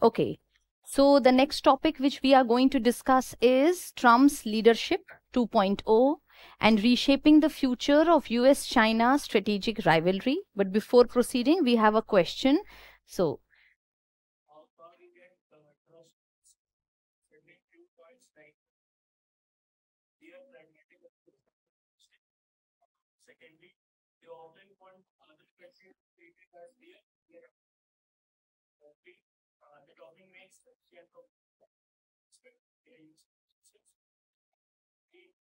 Okay. So the next topic which we are going to discuss is Trump's leadership 2.0 and reshaping the future of US-China strategic rivalry. But before proceeding, we have a question. So, secondly, you often want other countries to treat it as their the topic makes Russian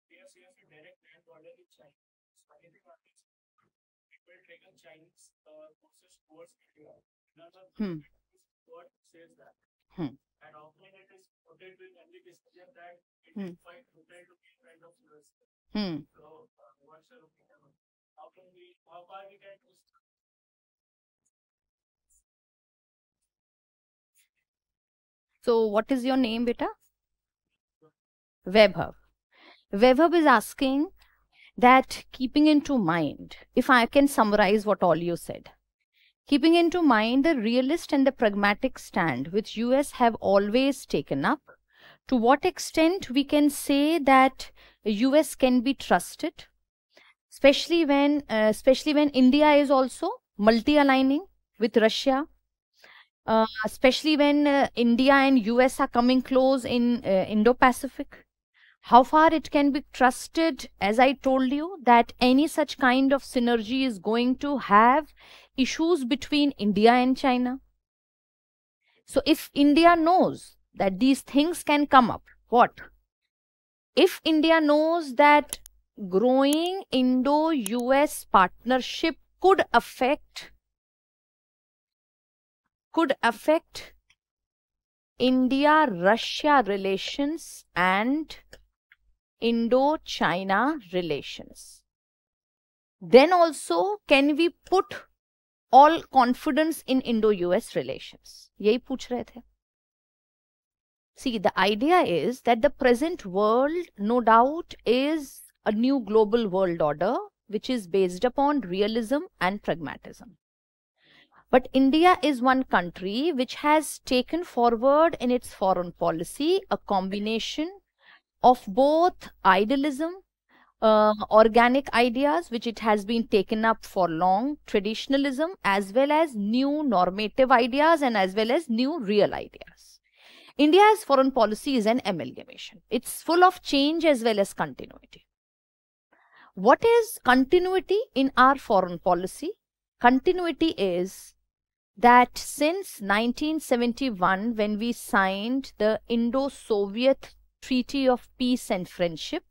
they are safe to direct land border with China. Anything on this, it will trigger Chinese forces towards India. Another what says that. And often it is quoted with every decision that it will find total to be friend of US. So, what's your opinion? How far we can do? So what is your name, beta? Vaibhav. Vaibhav is asking that, keeping into mind, if I can summarize what all you said, keeping into mind the realist and the pragmatic stand which US have always taken up, to what extent we can say that US can be trusted, especially when India is also multi-aligning with Russia, especially when India and US are coming close in Indo-Pacific. How far it can be trusted, as I told you, that any such kind of synergy is going to have issues between India and China. So if India knows that these things can come up, what? If India knows that growing Indo-US partnership could affect India-Russia relations and Indo-China relations, then also can we put all confidence in Indo-US relations? Yahi pooch rahe the. See, the idea is that the present world, no doubt, is a new global world order which is based upon realism and pragmatism. But India is one country which has taken forward in its foreign policy a combination of both idealism, organic ideas, which it has been taken up for long, traditionalism, as well as new normative ideas and as well as new real ideas. India's foreign policy is an amalgamation. It's full of change as well as continuity. What is continuity in our foreign policy? Continuity is that since 1971, when we signed the Indo-Soviet Treaty of Peace and Friendship,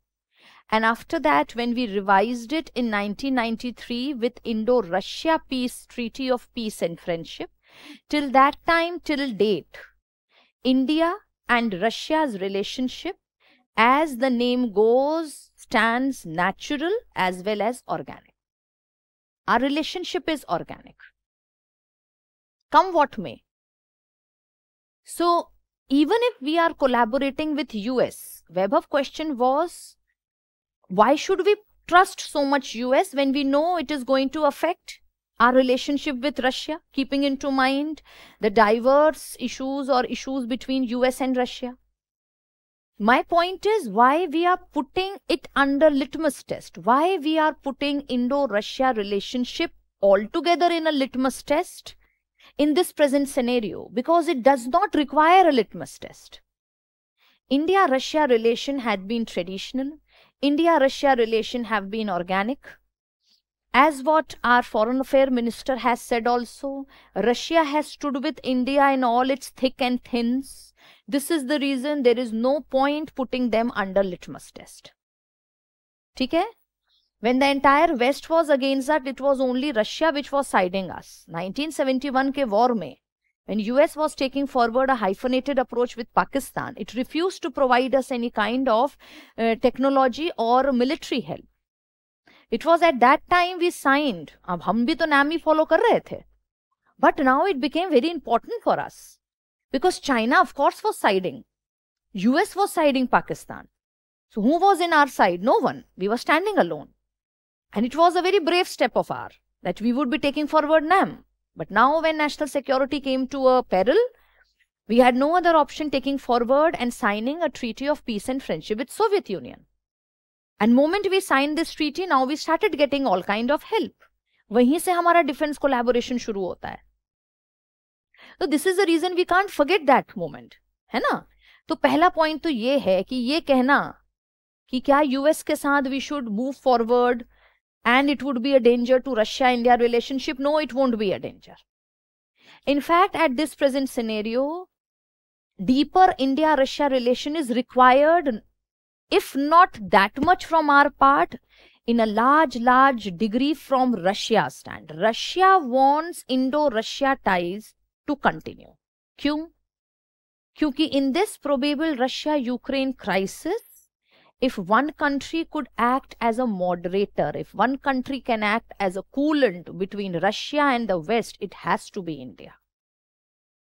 and after that when we revised it in 1993 with Indo-Russia Peace Treaty of Peace and Friendship, till that time, till date, India and Russia's relationship, as the name goes, stands natural as well as organic. Our relationship is organic. Come what may. So, even if we are collaborating with US, Vaibhav's question was, why should we trust so much US when we know it is going to affect our relationship with Russia, keeping into mind the diverse issues or issues between US and Russia? My point is why we are putting it under litmus test, why we are putting Indo-Russia relationship altogether in a litmus test in this present scenario, because it does not require a litmus test. India-Russia relation had been traditional. India-Russia relation have been organic. As what our foreign affairs minister has said also, Russia has stood with India in all its thick and thins. This is the reason there is no point putting them under litmus test. ठीक है? When the entire West was against that, it was only Russia which was siding us. 1971 के war में, when US was taking forward a hyphenated approach with Pakistan, it refused to provide us any kind of technology or military help. It was at that time we signed. अब हम भी तो नाम ही follow कर रहे थे. But now it became very important for us. Because China, of course, was siding. US was siding Pakistan. So who was in our side? No one. We were standing alone. And it was a very brave step of ours that we would be taking forward NAM. But now when national security came to a peril, We had no other option taking forward and signing a treaty of peace and friendship with Soviet Union. And moment we signed this treaty, now we started getting all kind of help. वहीं से हमारा defence collaboration शुरू होता है. तो this is the reason we can't forget that moment, है ना. तो पहला पॉइंट तो ये है कि ये कहना कि क्या यूएस के साथ we should move forward and it would be a danger to Russia-India relationship. No, it won't be a danger. In fact, at this present scenario, deeper India-Russia relation is required, if not that much from our part, in a large degree from Russia's stand. Russia wants Indo-Russia ties to continue. क्यों? क्योंकि in this probable Russia-Ukraine crisis, if one country could act as a moderator, if one country can act as a coolant between Russia and the West, it has to be India.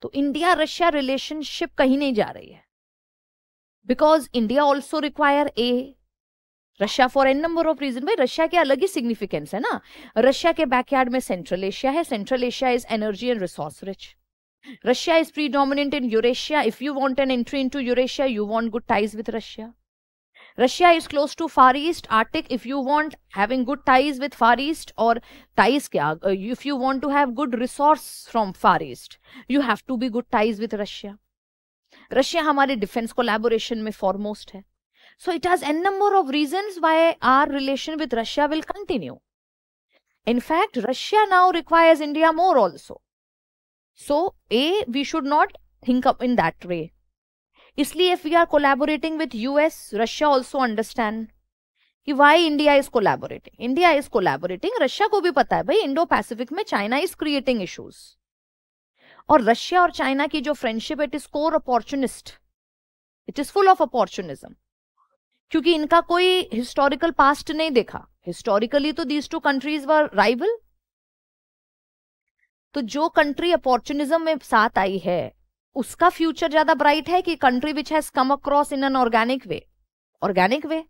तो India-Russia relationship कहीं नहीं जा रही है. Because India also require Russia for n number of reasons. भाई Russia के अलग ही significance है ना. रशिया के बैकयार्ड में सेंट्रल एशिया है. Central Asia is energy and resource rich. Russia is predominant in Eurasia. If you want an entry into Eurasia, you want good ties with Russia. Russia is close to Far East, Arctic. If you want having good ties with Far East, or ties kya, if you want to have good resource from Far East, you have to be good ties with Russia. Russia हमारे defense collaboration में foremost है. So it has n number of reasons why our relation with Russia will continue. In fact, Russia now requires India more also. So we should not think up in that way. इसलिए if we are collaborating with US, Russia also understand कि why India is collaborating. India is collaborating. Russia को भी पता है भाई Indo Pacific में China is creating issues. और Russia और चाइना की जो friendship, it is core opportunist, it is full of opportunism. क्योंकि इनका कोई हिस्टोरिकल पास्ट नहीं देखा. हिस्टोरिकली तो these two countries were rival. तो जो कंट्री अपॉर्चुनिज्म में साथ आई है उसका फ्यूचर ज्यादा ब्राइट है कि country which has come across in an organic way.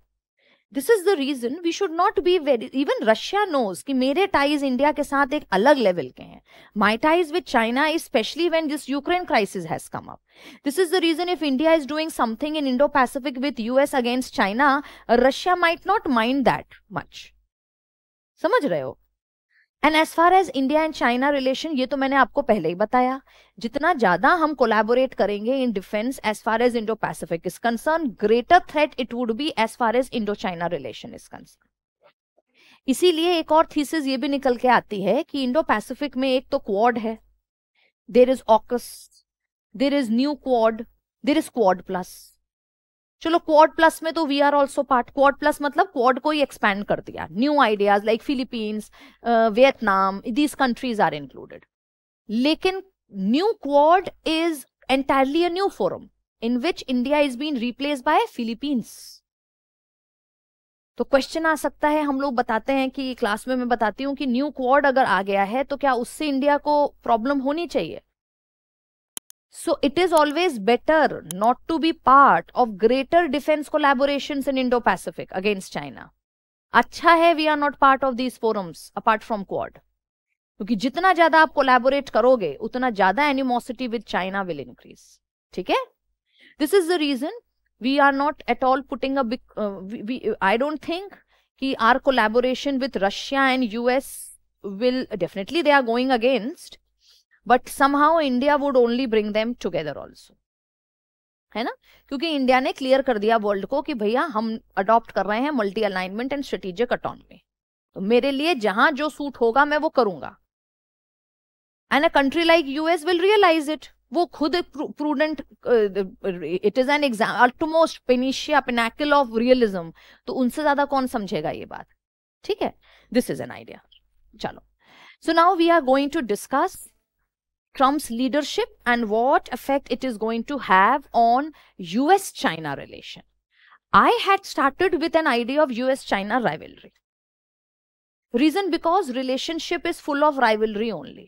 This is the reason we should not be very. Even Russia knows कि मेरे टाइज इंडिया के साथ एक अलग लेवल के हैं. My ties with China is specially when this Ukraine crisis has come up. This is the reason if India is doing something in Indo Pacific with US against China, Russia might not mind that much. समझ रहे हो. And as far as India and China relation, ये तो मैंने आपको पहले ही बताया, जितना ज्यादा हम कोलैबोरेट करेंगे in defence as far as Indo Pacific is concern, greater threat it would be as far as Indo China relation is concern. इसीलिए एक और थीसिस ये भी निकल के आती है कि इंडो पैसिफिक में एक तो क्वाड है, there is AUKUS, there is new Quad, there is Quad plus. चलो क्वाड प्लस में तो we are also part. Quad plus मतलब क्वाड को ही एक्सपैंड कर दिया. New ideas like Philippines, Vietnam, these countries are included. लेकिन new Quad is entirely a new forum in which India is been replace by Philippines. तो question आ सकता है, हम लोग बताते हैं कि क्लास में मैं बताती हूं कि न्यू क्वाड अगर आ गया है तो क्या उससे इंडिया को प्रॉब्लम होनी चाहिए. So it is always better not to be part of greater defense collaborations in Indo-Pacific against China. अच्छा है we are not part of these forums apart from Quad. क्योंकि जितना ज्यादा आप collaborate करोगे उतना ज्यादा animosity with China will increase. ठीक है? This is the reason we are not at all putting a big. I don't think कि our collaboration with Russia and US will definitely they are going against. But somehow India would only bring them together also. है ना. क्योंकि India ने clear कर दिया world को कि भैया हम अडॉप्ट कर रहे हैं multi alignment and strategic autonomy. तो मेरे लिए जहां जो सूट होगा मैं वो करूंगा. And a country like US will realise it. वो खुद prudent, it is an exam utmost pinnacle of realism. तो उनसे ज्यादा कौन समझेगा ये बात. ठीक है. This is an idea. चलो. So now we are going to discuss Trump's leadership and what effect it is going to have on US-China relation. I had started with an idea of US-China rivalry. Reason because relationship is full of rivalry only.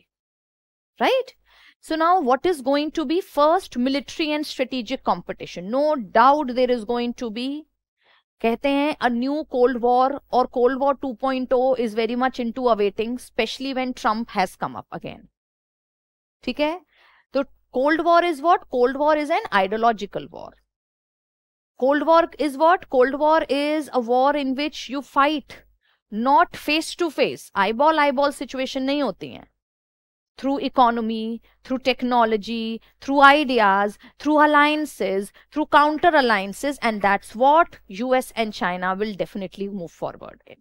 Right? So now what is going to be first military and strategic competition? No doubt there is going to be, कहते हैं, a new Cold War or Cold War 2.0 is very much into awaiting, especially when Trump has come up again. ठीक है. तो Cold War is what? Cold War is an ideological war. Cold War is what? Cold War is a war in which you fight not face to face. eyeball situation नहीं होती हैं. Through economy, through technology, through ideas, through alliances, through counter alliances, and that's what US and China will definitely move forward in.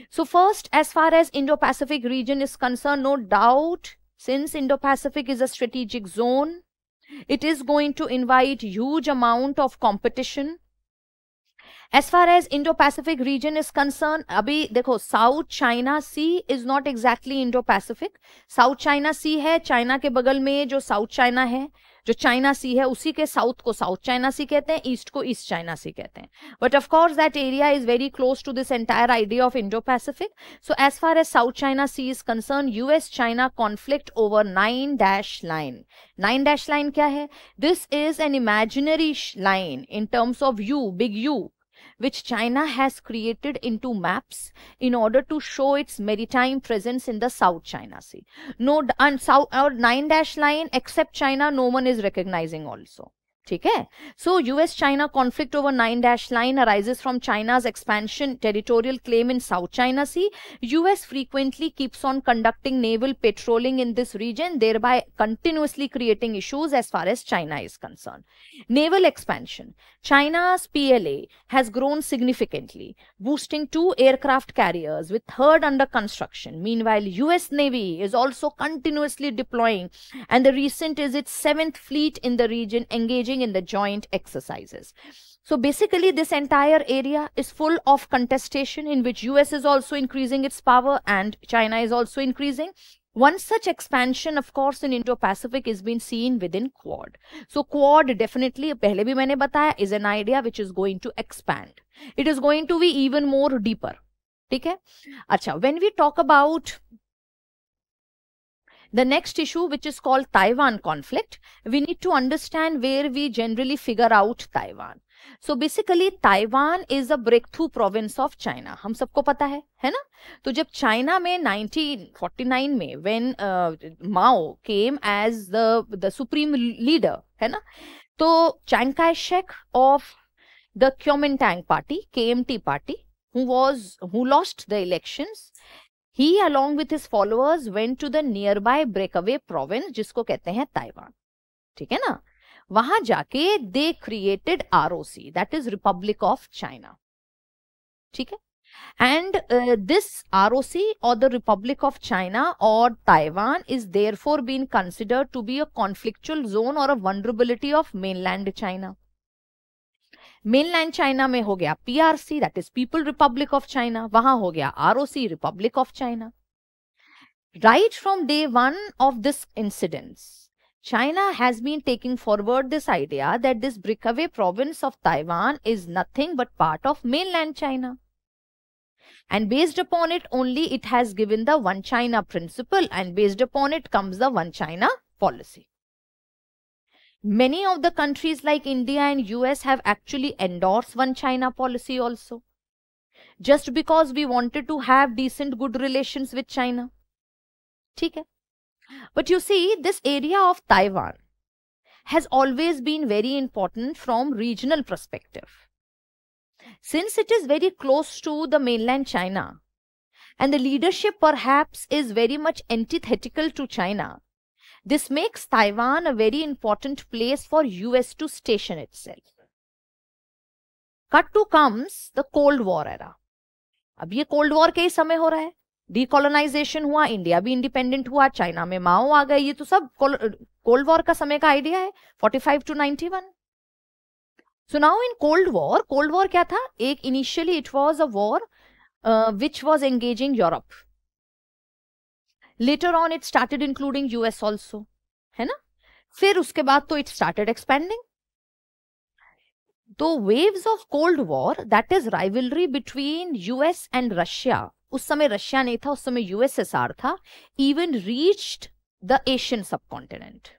So first, as far as Indo-Pacific region is concerned, no doubt, since Indo-Pacific is a strategic zone, it is going to invite huge amount of competition. As far as Indo-Pacific region is concerned, अभी देखो South China Sea is not exactly Indo-Pacific. South China Sea है, China के बगल में जो South China है, जो China Sea है, उसी के South को South China Sea कहते हैं, East को East China Sea कहते हैं. But of course that area is very close to this entire idea of Indo-Pacific. So as far as South China Sea is concerned, US-China conflict over 9-line. 9-line क्या है? This is an imaginary line in terms of U, big U, which China has created into maps in order to show its maritime presence in the South China Sea. No, and South or 9-line except China, no one is recognizing also. ठीक है? So US-China conflict over 9-line arises from China's expansion territorial claim in South China Sea. US frequently keeps on conducting naval patrolling in this region, thereby continuously creating issues as far as China is concerned. Naval expansion. China's PLA has grown significantly, boosting 2 aircraft carriers with 3rd under construction. Meanwhile, US Navy is also continuously deploying, and the recent is its 7th fleet in the region, engaging in the joint exercises. So basically this entire area is full of contestation in which US is also increasing its power and China is also increasing. One such expansion of course in Indo-Pacific is being seen within Quad. So Quad definitely, पहले भी मैंने बताया, is an idea which is going to expand. It is going to be even more deeper. ठीक है? अच्छा, when we talk about the next issue, which is called Taiwan conflict, we need to understand where we generally figure out Taiwan. So basically Taiwan is a breakthrough province of China. हम सबको पता है ना? तो जब China में 1949 में when Mao came as the supreme leader, है ना? तो Chiang Kai-shek of the Kuomintang party, KMT party, who lost the elections, he along with his followers went to the nearby breakaway province जिसको कहते हैं Taiwan. ठीक है ना? वहां जाके they created ROC, that is Republic of China. ठीक है? And this ROC or the Republic of China or Taiwan is therefore being considered to be a conflictual zone or a vulnerability of mainland China. Mainland China में हो गया PRC, that is People Republic of China. वहां हो गया ROC, Republic of China. Right from day one of this incidents, China has been taking forward this idea that this breakaway province of Taiwan is nothing but part of mainland China. And based upon it only, it has given the One China principle, and based upon it comes the One China policy. Many of the countries like India and US have actually endorsed One China policy also, just because we wanted to have decent good relations with China. ठीक है? But you see, this area of Taiwan has always been very important from regional perspective. Since it is very close to the mainland China and the leadership perhaps is very much antithetical to China, this makes Taiwan a very important place for US to station itself. Cut to comes the Cold War era. अब ये Cold War के ही समय हो रहा है. Decolonization हुआ, India भी independent हुआ, चाइना में माओ आ गए, ये तो सब कोल्ड वॉर का समय का आइडिया है, 45 to 91. So now in Cold War क्या था? एक initially it was a war which was engaging Europe. Later on it started including US also, है ना? फिर उसके बाद तो it started expanding. The waves of Cold War, that is rivalry between US and Russia, उस समय Russia नहीं था, उस समय USSR था, even reached the Asian subcontinent.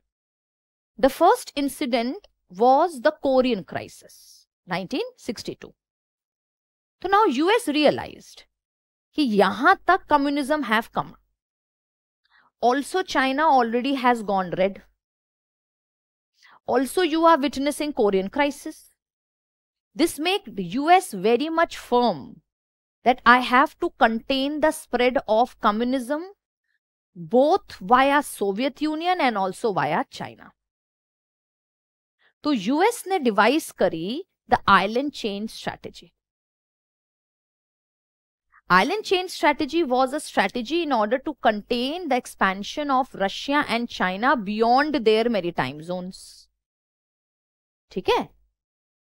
The first incident was the Korean crisis, 1962. So now US realized कि यहाँ तक communism have come. Also China already has gone red. Also, you are witnessing Korean crisis. This makes the US very much firm that I have to contain the spread of communism both via Soviet Union and also via China. तो US ने device करी the island chain strategy. Island chain strategy was a strategy in order to contain the expansion of Russia and China beyond their maritime zones. ठीक है?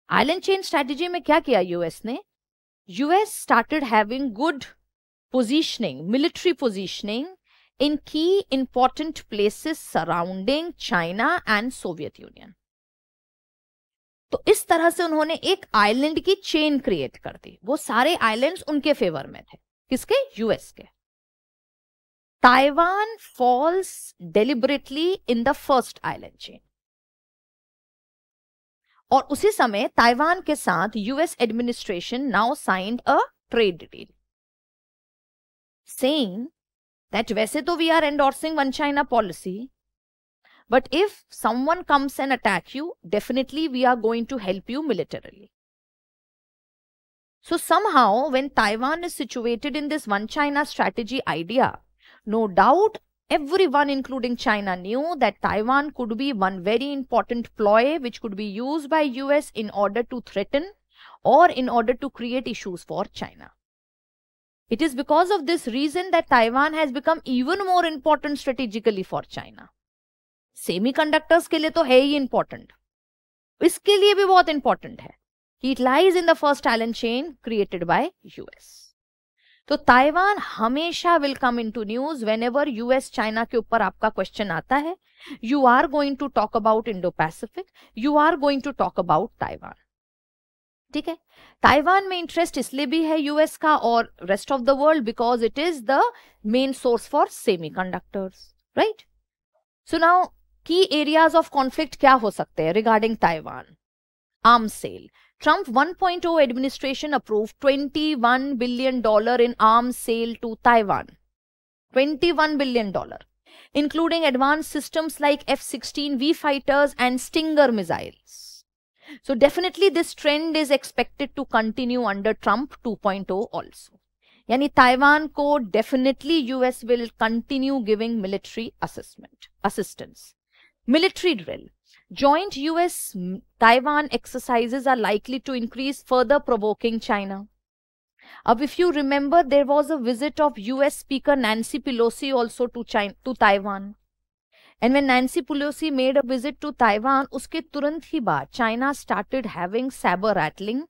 Island chain strategy में क्या किया US ने? US started having good positioning, military positioning in key important places surrounding China and Soviet Union. तो इस तरह से उन्होंने एक आइलैंड की चेन क्रिएट कर दी. वो सारे आइलैंड्स उनके फेवर में थे. किसके? यूएस के. Taiwan falls deliberately in the first island chain. और उसी समय ताइवान के साथ US administration now signed a trade deal saying that वैसे तो we are endorsing one China policy, but if someone comes and attack you, definitely we are going to help you militarily. So somehow when Taiwan is situated in this one China strategy idea, no doubt everyone including China knew that Taiwan could be one very important ploy which could be used by US in order to threaten or in order to create issues for China. It is because of this reason that Taiwan has become even more important strategically for China. Semiconductors के लिए तो है ही important, इसके लिए भी बहुत important है कि it lies in the first island chain created by US. तो ताइवान हमेशा will come into news whenever US China के ऊपर आपका क्वेश्चन आता है. You are going to talk about Indo Pacific, you are going to talk about Taiwan. ठीक है? Taiwan में इंटरेस्ट इसलिए भी है यूएस का और rest of the world because it is the main source for semiconductors, right? So now key areas of conflict क्या हो सकते हैं regarding Taiwan? Arms sale. Trump 1.0 administration approved $21 billion in arms sale to Taiwan. $21 billion, including advanced systems like F-16V fighters and Stinger missiles. So definitely this trend is expected to continue under Trump 2.0 also. यानी Taiwan को definitely US will continue giving military assistance. Military drill. Joint US-Taiwan exercises are likely to increase, further provoking China. If you remember, there was a visit of US Speaker Nancy Pelosi also to Taiwan. And when Nancy Pelosi made a visit to Taiwan, उसके तुरंत ही बाद China started having saber rattling.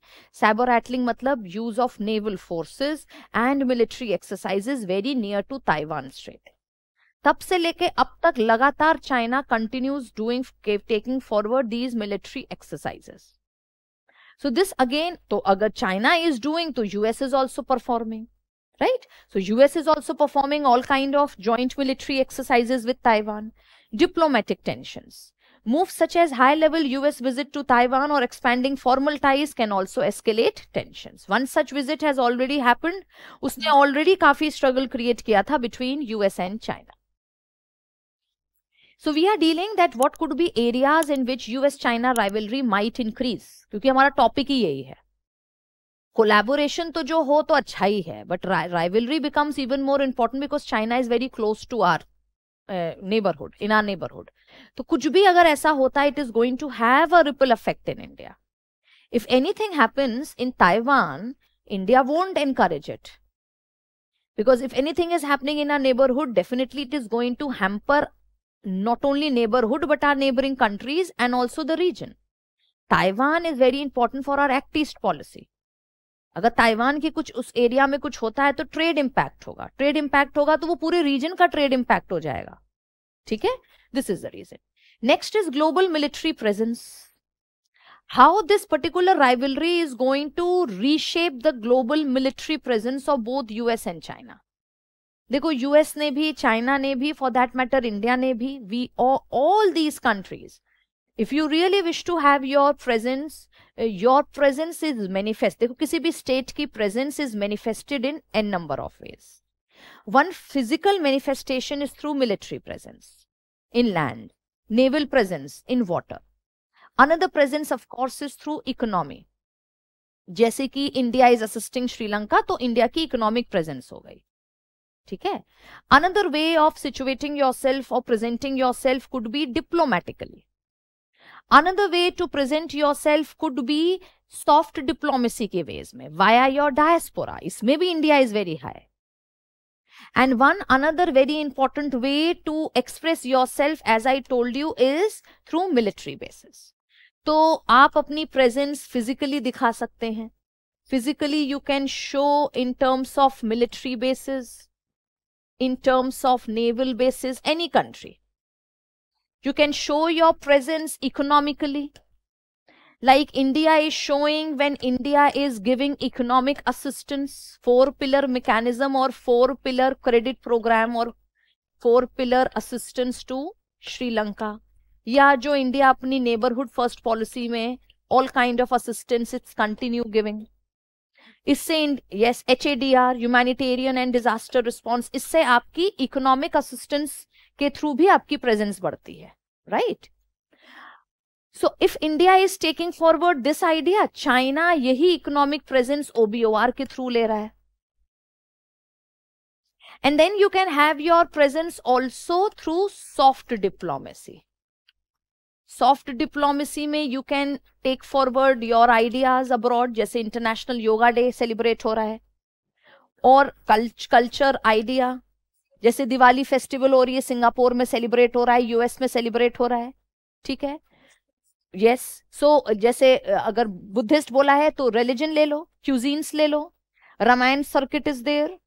Saber rattling मतलब use of naval forces and military exercises very near to Taiwan Strait. तब से लेके अब तक लगातार China continues doing taking forward these military exercises. So this again, तो अगर चाइना इज डूइंग तो US is also performing, right? So US is also performing all kind of joint military exercises with Taiwan. Diplomatic tensions. Moves such as high-level US visit to Taiwan or expanding formal ties can also escalate tensions. One such visit has already happened. उसने already काफी struggle create किया था between US and China. So we are dealing that what could be areas in which US-China rivalry might increase. क्योंकि हमारा topic ही यही है. Collaboration तो जो हो तो अच्छा ही है, but rivalry becomes even more important because China is very close to our neighborhood, in our neighborhood. तो कुछ भी अगर ऐसा होता है, it is going to have a ripple effect in India. If anything happens in Taiwan, India won't encourage it. Because if anything is happening in our neighborhood, definitely it is going to hamper not only neighborhood but our neighboring countries and also the region. Taiwan is very important for our Act East policy. अगर Taiwan के कुछ उस area में कुछ होता है तो trade impact होगा. ट्रेड इंपैक्ट होगा तो वो पूरे रीजन का ट्रेड इंपैक्ट हो जाएगा. ठीक है? This is the reason. Next is global military presence. How this particular rivalry is going to reshape the global military presence of both US and China. देखो, यूएस ने भी, चाइना ने भी, फॉर दैट मैटर इंडिया ने भी, we all these countries, if you really wish to have your presence is manifest. देखो, किसी भी स्टेट की presence is manifested in n number of ways. One physical manifestation is through military presence in land, naval presence in water. Another presence of course is through economy, जैसे कि India is assisting Sri Lanka, तो India की economic presence हो गई, ठीक है. Another way of situating yourself और presenting yourself could be diplomatically. Another way to present yourself could be soft diplomacy के वेज में, वाया योर डायस्पोरा. इसमें भी India is very high. And one another very important way to express yourself, as I told you, is through military bases. तो आप अपनी presence physically दिखा सकते हैं. Physically you can show in terms of military bases, in terms of naval bases, any country. You can show your presence economically. Like India is showing when India is giving economic assistance, 4-pillar mechanism or 4-pillar credit program or 4-pillar assistance to Sri Lanka. या जो India अपनी neighborhood first policy में all kind of assistance it's continue giving. इससे yes HADR humanitarian and disaster response, इससे आपकी economic assistance के through भी आपकी presence बढ़ती है, right? So if India is taking forward this idea, China यही economic presence OBOR के through ले रहा है. And then you can have your presence also through soft diplomacy. Soft diplomacy में you can take forward your ideas abroad, जैसे International Yoga Day celebrate हो रहा है, और culture idea, जैसे दिवाली फेस्टिवल हो रही है, सिंगापुर में सेलिब्रेट हो रहा है, यूएस में सेलिब्रेट हो रहा है, ठीक है. यस, सो जैसे अगर बुद्धिस्ट बोला है तो रिलीजन ले लो, क्यूजीन्स ले लो, Ramayana circuit is there,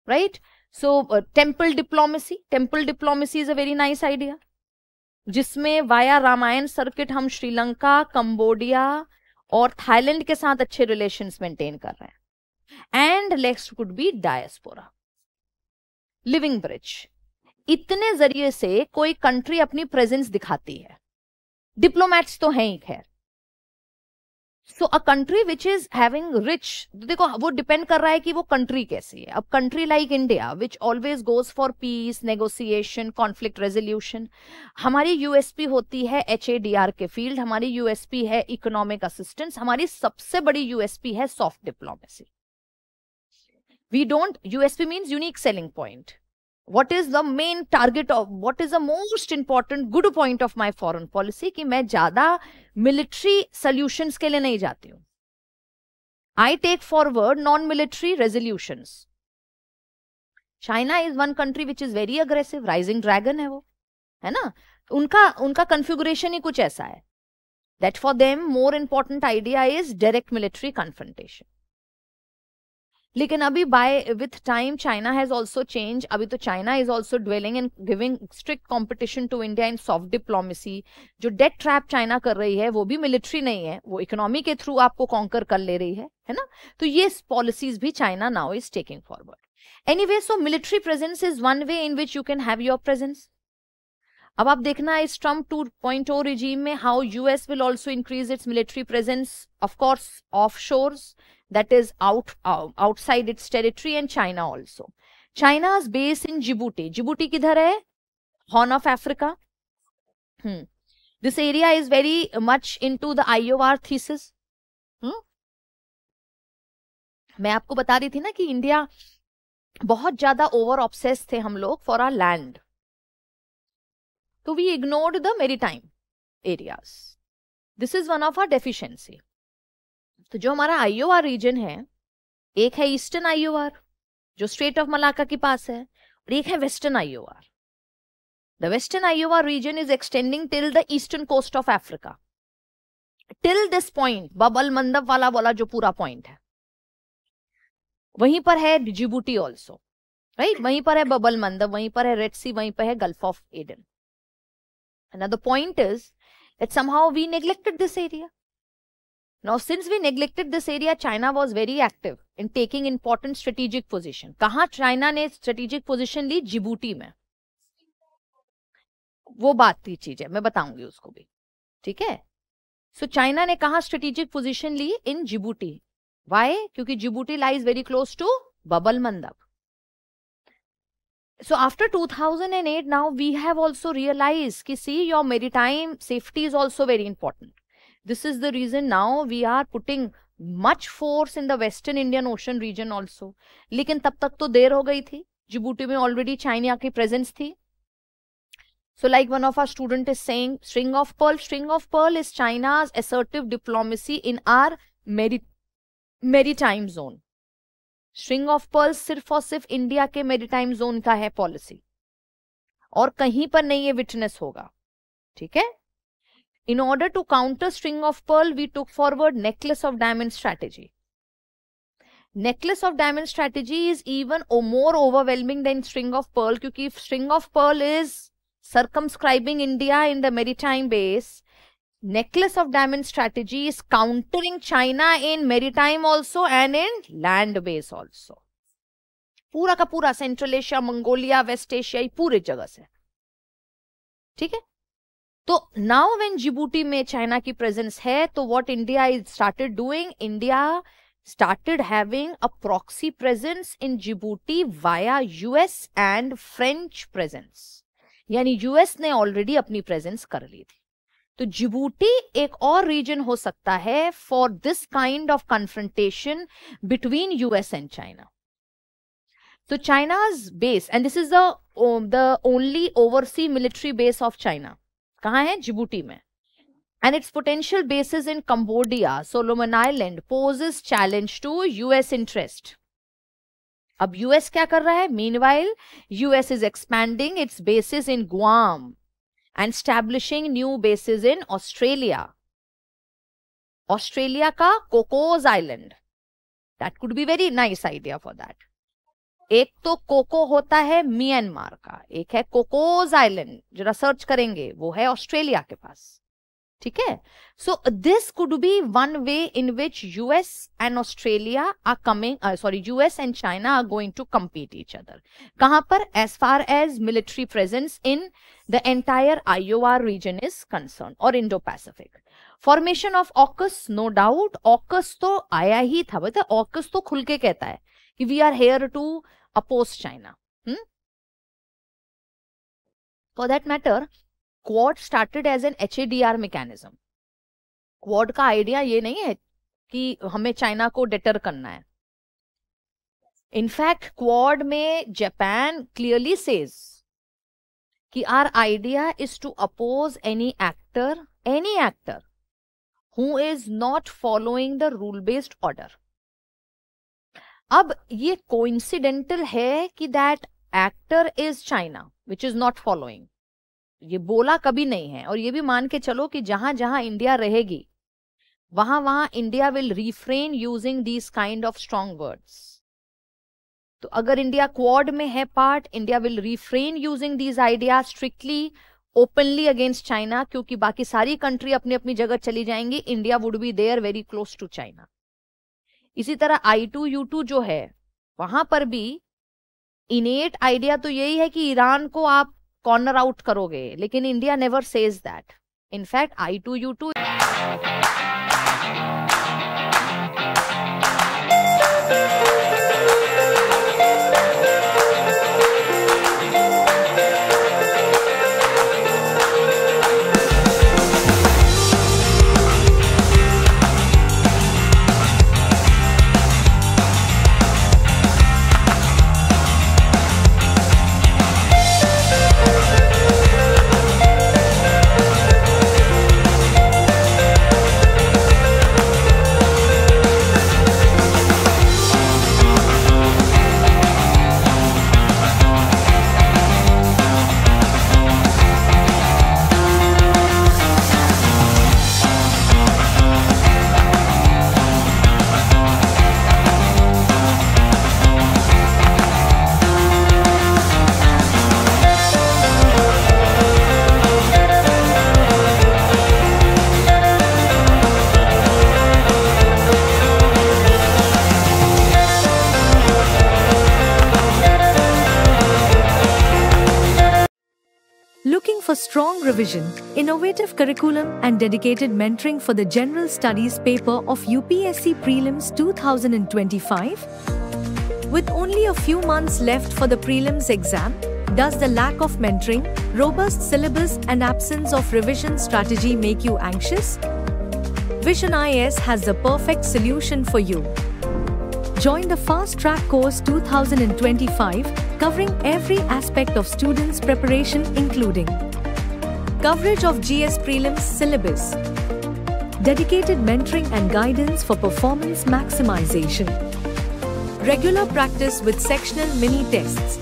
right. So temple diplomacy is a very nice idea, जिसमें वाया रामायण सर्किट हम श्रीलंका, कंबोडिया और थाईलैंड के साथ अच्छे रिलेशंस मेंटेन कर रहे हैं. And next could be diaspora, living bridge. इतने जरिए से कोई कंट्री अपनी प्रेजेंस दिखाती है. डिप्लोमैट्स तो हैं ही खैर. So a country which is having rich, देखो वो डिपेंड कर रहा है कि वो कंट्री कैसी है. अब country like India which always goes for piece, negotiation, conflict resolution, हमारी यूएसपी होती है HADR के फील्ड, हमारी यूएसपी है इकोनॉमिक असिस्टेंस, हमारी सबसे बड़ी यूएसपी है soft diplomacy. We don't, USP means unique selling point. What is the main target of, what is the most important good point of my foreign policy? कि मैं ज्यादा military solutions के लिए नहीं जाती हूँ. I take forward non-military resolutions. China is one country which is very aggressive, rising dragon है वो, है ना. उनका configuration ही कुछ ऐसा है. That for them more important idea is direct military confrontation. लेकिन अभी with time China has also changed. अभी तो China is also dwelling and giving strict competition to India in soft diplomacy. जो debt trap China कर रही है वो भी military नहीं है, वो economy के through आपको conquer कर ले रही है ना. तो ये policies भी China now is taking forward. Anyway, so military presence is one way in which you can have your presence. अब आप देखना इस Trump 2.0 regime में how US will also increase its military presence, of course offshores, that is outside its territory, and China also. China's base in Djibouti. Djibouti किधर है? Horn of Africa. This area is very much into the IOR thesis. मैं आपको बता रही थी ना कि India बहुत ज्यादा ओवर ऑब्सेस थे हम लोग फॉर आवर लैंड, तो we ignored the maritime areas. This is one of our deficiency. तो जो हमारा IOR रीजन है, एक है ईस्टर्न IOR जो स्ट्रेट ऑफ मलाका के पास है, और एक है western IOR. The western IOR region is extending till the eastern coast of Africa, till this point, Bab el Mandeb वाला जो पूरा पॉइंट है, वहीं पर है जिबूटी ऑल्सो, राइट. वहीं पर है बबल मंदब, वहीं पर है रेड सी, वहीं पर है gulf of Aden. Another point is that somehow we neglected this area. Now, since we neglected this area, China was very active in taking important strategic position. कहाँ China ने strategic position ली? Djibouti में. वो बात की चीज है, मैं बताऊंगी उसको भी, ठीक है. So China ने कहाँ strategic position Lee? In Djibouti. Why? क्योंकि Djibouti lies very close to Bab el Mandeb. So after 2008, now we have also realized कि see, your maritime safety is also very important. This is the reason now we are putting much force in the Western Indian Ocean region also. लेकिन तब तक तो देर हो गई थी, Djibouti में already China की presence थी. So like one of our student is saying, string of pearl is China's assertive diplomacy in our maritime zone. String of pearl सिर्फ और सिर्फ इंडिया के maritime zone का है policy, और कहीं पर नहीं ये witness होगा. ठीक है? In order to counter string of pearl, we took forward necklace of diamond strategy. Necklace of diamond strategy is even more overwhelming than string of pearl, क्योंकि string of pearl is circumscribing India in the maritime base. Necklace of diamond strategy is countering China in maritime also and in land base also. पूरा का पूरा central Asia, Mongolia, west Asia, पूरे जगह से. ठीक है? तो now when जिबूटी में चाइना की प्रेजेंस है, तो what India started doing, India started having a proxy presence in Djibouti via US and French presence. यानी US ने ऑलरेडी अपनी प्रेजेंस कर ली थी. तो जिबूटी एक और रीजन हो सकता है for this kind of confrontation between US and China. तो China's base, and this is the only oversea military base of China. कहाँ है? जिबूटी में. And its potential basis in Cambodia, Solomon island poses challenge to US interest. अब US क्या कर रहा है? Meanwhile US is expanding its basis in Guam and establishing new bases in Australia. Australia का Cocos Island. That could be very nice idea for that. एक तो cocoa होता है म्यांमार का, एक है कोकोस आइलैंड, जरा सर्च करेंगे, वो है ऑस्ट्रेलिया के पास. ठीक है? So this could be one way in which US and Australia are coming, US and China are going to compete each other. कहाँ पर? As far as military presence in the entire IOR region is concerned, or Indo-Pacific. Formation of AUKUS, no doubt. AUKUS तो आया ही था, बता. AUKUS तो खुल के कहता है कि we are here to oppose China. For that matter, Quad started as an HADR mechanism. Quad का आइडिया ये नहीं है कि हमें चाइना को डेटर करना है. इनफैक्ट क्वाड में जापान क्लियरली सेज कि our idea is to oppose any actor who is not following the rule based order. अब ये कोइंसिडेंटल है कि that actor is China which is not following. ये बोला कभी नहीं है. और ये भी मान के चलो कि जहां जहां इंडिया रहेगी वहां वहां India will refrain using these kind of strong words. तो अगर इंडिया क्वाड में है part, India will refrain using these idea strictly openly against China, क्योंकि बाकी सारी कंट्री अपनी अपनी जगह चली जाएंगी. India would be there very close to China. इसी तरह I2U2 जो है, वहां पर भी इनेट आइडिया तो यही है कि ईरान को आप कॉर्नर आउट करोगे, लेकिन India never says that. In fact I2U2 for strong revision, innovative curriculum and dedicated mentoring for the General Studies paper of UPSC Prelims 2025? With only a few months left for the prelims exam, does the lack of mentoring, robust syllabus and absence of revision strategy make you anxious? Vision IAS has the perfect solution for you. Join the Fast Track Course 2025, covering every aspect of students' preparation, including coverage of GS Prelims syllabus, dedicated mentoring and guidance for performance maximization, regular practice with sectional mini tests,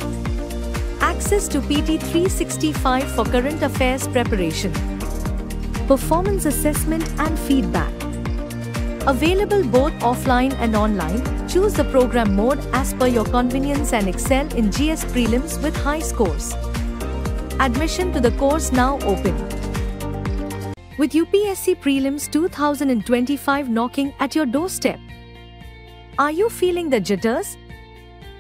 access to PT 365 for current affairs preparation, performance assessment and feedback. Available both offline and online. Choose the program mode as per your convenience and excel in GS Prelims with high scores. Admission to the course now open. With UPSC Prelims 2025 knocking at your doorstep, are you feeling the jitters?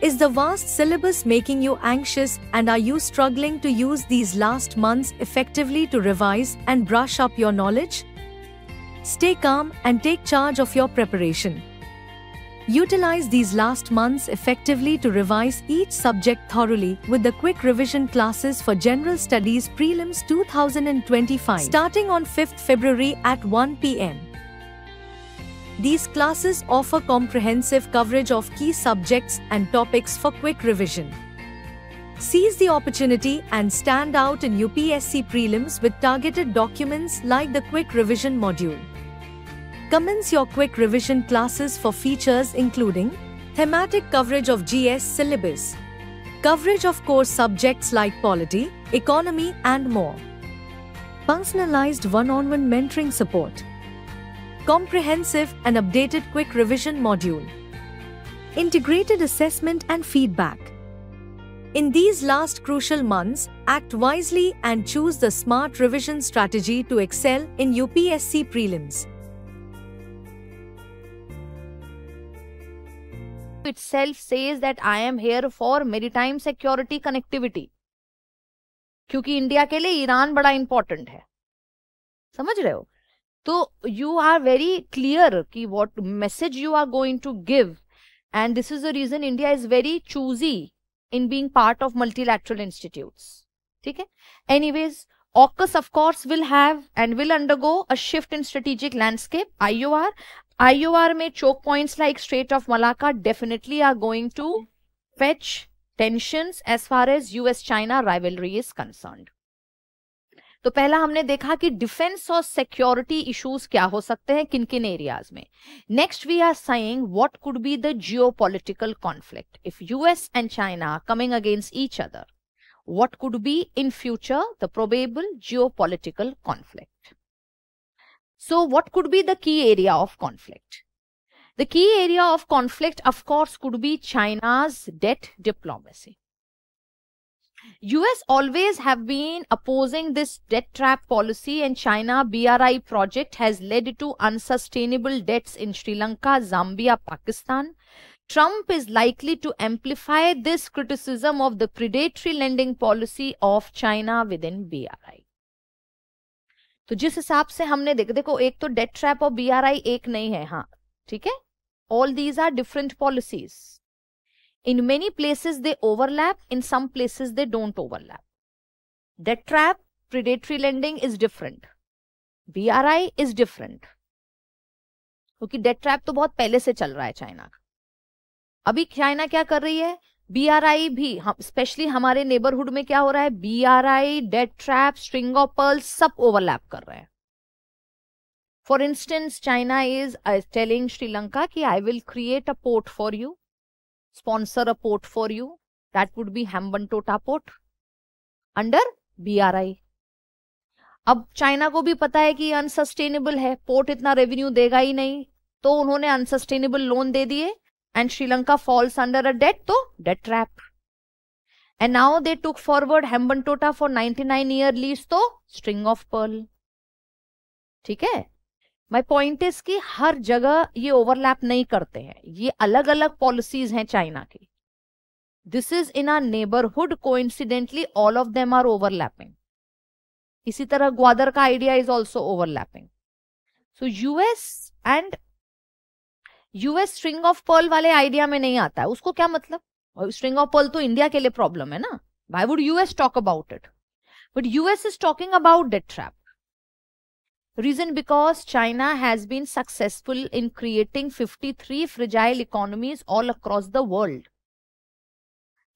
Is the vast syllabus making you anxious, and are you struggling to use these last months effectively to revise and brush up your knowledge? Stay calm and take charge of your preparation. Utilize these last months effectively to revise each subject thoroughly with the quick revision classes for General Studies Prelims 2025 starting on 5th February at 1 p.m. These classes offer comprehensive coverage of key subjects and topics for quick revision. Seize the opportunity and stand out in UPSC Prelims with targeted documents like the Quick Revision module. Commence your quick revision classes for features including thematic coverage of GS syllabus, coverage of core subjects like polity, economy and more, personalized one-on-one mentoring support, comprehensive and updated quick revision module, integrated assessment and feedback. In these last crucial months, act wisely and choose the smart revision strategy to excel in UPSC Prelims. Itself says that I am here for maritime security connectivity, क्योंकि India के लिए Iran बड़ा important है, समझ रहे हो? तो you are very clear कि what message you are going to give, and this is the reason India is very choosy in being part of multilateral institutes. ठीक है? Anyways, AUKUS of course will have and will undergo a shift in strategic landscape. IOR में choke points like Strait of Malacca definitely are going to fetch tensions as far as US-China rivalry is concerned. तो पहला हमने देखा कि defence और security issues क्या हो सकते हैं किन किन एरियाज में. Next we are saying what could be the geopolitical conflict if US and China coming against each other. What could be in future the probable geopolitical conflict? So what could be the key area of conflict? The key area of conflict, of course, could be China's debt diplomacy. US always have been opposing this debt trap policy, and China BRI project has led to unsustainable debts in Sri Lanka, Zambia, Pakistan. Trump is likely to amplify this criticism of the predatory lending policy of China within BRI. तो जिस हिसाब से हमने देखो एक तो debt trap और BRI एक नहीं है, हाँ ठीक है, all these are different policies. In many places they overlap, in some places they don't overlap. Debt trap, predatory lending is different. BRI is different. क्योंकि डेट ट्रैप तो बहुत पहले से चल रहा है चाइना का. अभी चाइना क्या कर रही है, BRI भी, हम स्पेशली हमारे नेबरहुड में क्या हो रहा है, BRI, debt trap, string of pearls सब ओवरलैप कर रहे हैं. For instance China is telling Sri Lanka कि I will create a port for you, sponsor a port for you, that would be Hambantota port under BRI. अब चाइना को भी पता है कि अनसस्टेनेबल है, पोर्ट इतना रेवेन्यू देगा ही नहीं, तो उन्होंने अनसस्टेनेबल लोन दे दिए. And Sri Lanka falls under a debt, तो debt trap. And now they took forward Hambantota for 99-year lease, तो string of pearl. ठीक है? My point is कि हर जगह ये overlap नहीं करते हैं, ये अलग अलग policies हैं चाइना की. This is in our neighborhood, coincidentally all of them are overlapping. इसी तरह ग्वादर का idea is also overlapping. So US and US string of pearl वाले आइडिया में नहीं आता है. उसको क्या मतलब, स्ट्रिंग ऑफ पर्ल तो इंडिया के लिए प्रॉब्लम है ना, why would US talk about it, but US is talking about debt trap. Reason because China has been successful in creating 53 fragile economies all across the world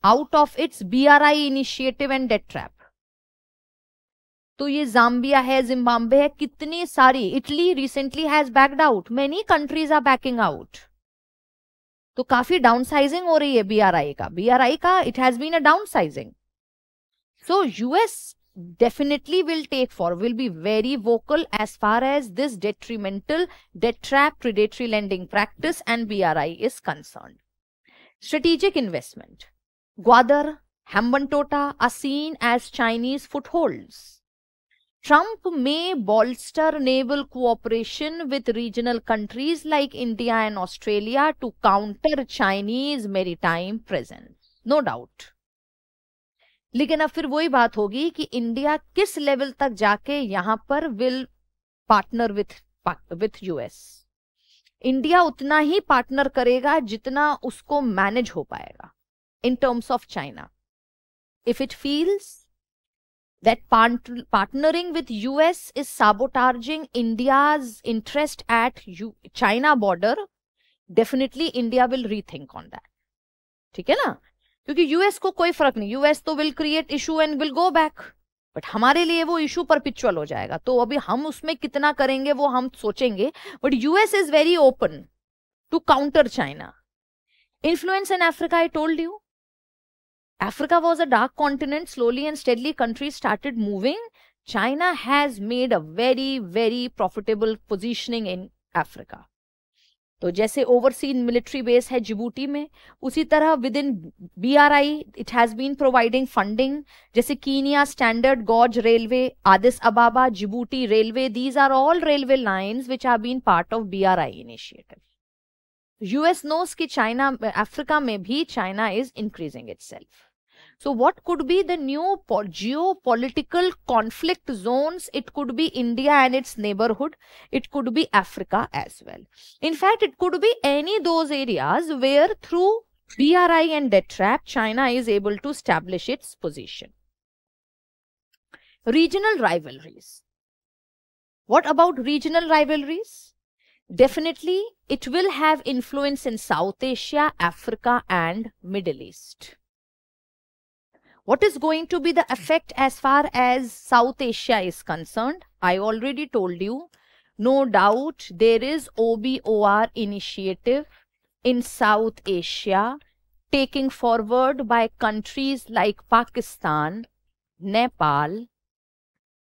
out of its BRI initiative and debt trap. तो ये Zambia है, Zimbabwe है, कितनी सारी, Italy recently has backed out, many countries are backing out. तो काफी downsizing हो रही है बीआरआई का, it has been a downsizing. So US definitely will be very vocal as far as this detrimental debt trap, predatory lending practice and BRI is concerned. Strategic investment. Gwadar, Hambantota are seen as Chinese footholds. Trump may bolster naval cooperation with regional countries like India and Australia to counter Chinese maritime presence. No doubt. लेकिन अब फिर वही बात होगी कि India किस level तक जाके यहां पर will partner with US. India उतना ही पार्टनर करेगा जितना उसको मैनेज हो पाएगा in terms of China. If it feels that partnering with US is sabotaging India's interest at China border, definitely India will rethink on that. ठीक है ना, क्योंकि यूएस को कोई फर्क नहीं, यूएस तो will create issue and will go back, but हमारे लिए वो इशू परपिचुअल हो जाएगा. तो अभी हम उसमें कितना करेंगे वो हम सोचेंगे, but US is very open to counter China. Influence in Africa, I told you, Africa was a dark continent. Slowly and steadily countries started moving. China has made a very, very profitable positioning in Africa. तो जैसे overseas military base है Djibouti में, उसी तरह with in BRI it has been providing funding. जैसे Kenya standard gauge railway, Addis Ababa Djibouti railway, these are all railway lines which are been part of BRI initiative. US knows कि China, Africa में भी China is increasing itself. So what could be the new geopolitical conflict zones? It could be India and its neighborhood. It could be Africa as well. In fact, it could be any those areas where through BRI and debt trap, China is able to establish its position. Regional rivalries. What about regional rivalries? Definitely, it will have influence in South Asia, Africa and Middle East. What is going to be the effect as far as South Asia is concerned? I already told you, no doubt there is OBOR initiative in South Asia taken forward by countries like Pakistan, Nepal,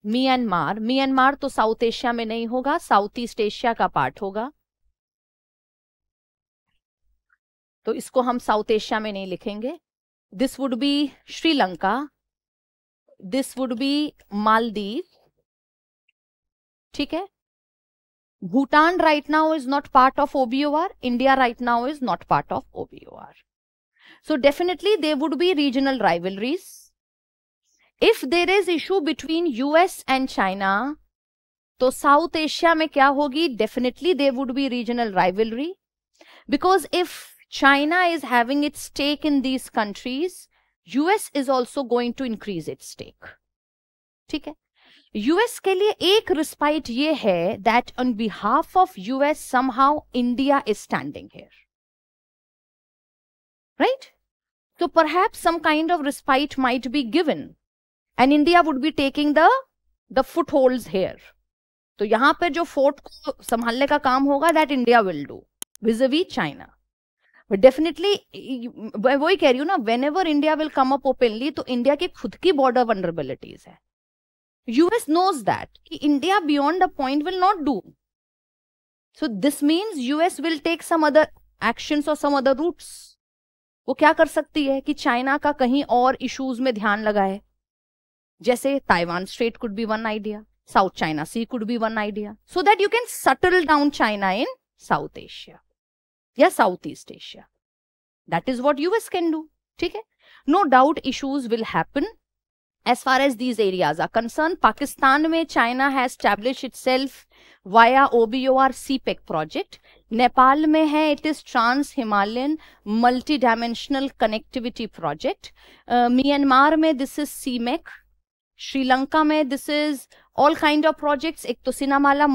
Myanmar. Myanmar तो South Asia में नहीं होगा, South East Asia का part होगा, तो इसको हम South Asia में नहीं लिखेंगे. This would be Sri Lanka. This would be Maldives. ठीक है. Bhutan right now is not part of OBOR. India right now is not part of OBOR. So definitely there would be regional rivalries. If there is issue between US and China, तो South Asia में क्या होगी? Definitely there would be regional rivalry. Because if China is having its stake in these countries, US is also going to increase its stake. ठीक है. US के लिए एक respite ये है that on behalf of US somehow India is standing here. Right? So perhaps some kind of respite might be given and India would be taking the footholds here. तो यहाँ पे जो फोर्ट को संभालने का काम होगा that India will do vis-a-vis China. But definitely, वही कह रही हूँ ना, whenever India will come up openly, तो इंडिया के खुद की border vulnerabilities है. US knows that कि India beyond a point will not do. So this means US will take some other actions or some other routes. वो क्या कर सकती है कि चाइना का कहीं और इश्यूज में ध्यान लगाए. जैसे Taiwan straight could be one idea, South China Sea could be one idea, so that you can settle down China in South Asia. या South East Asia. That is what US can do. ठीक है. No doubt issues will happen as far as these areas are concern. Pakistan में China has establish itself via OBOR CPEC project. Nepal में है it is trans Himalayan multi dimensional connectivity project. Myanmar में this is CMEC. Sri Lanka में this is all kind of projects. एक तो Sinamale